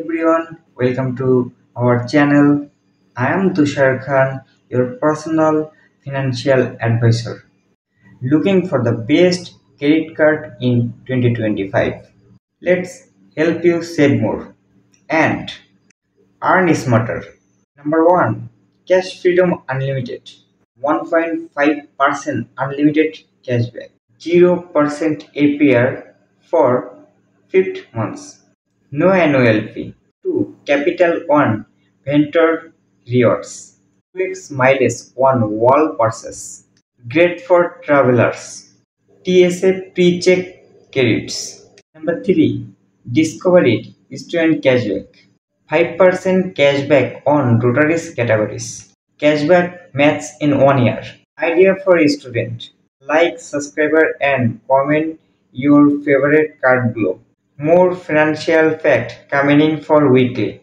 Everyone, welcome to our channel. I am Tushar Khan, your personal financial advisor, looking for the best credit card in 2025. Let's help you save more and earn smarter. Number 1, Cash Freedom Unlimited. 1.5% unlimited cashback. 0% APR for 5 months. No annual fee. 2. Capital One Venture Rewards. 2x mileage on wall purchase. Great for travelers. TSA pre-check credits. Number 3. Discover It Student Cashback. 5% cashback on Rotaries categories. Cashback match in 1 year. Idea for a student. Like, subscribe and comment your favorite card below. More financial fact coming in for weekly.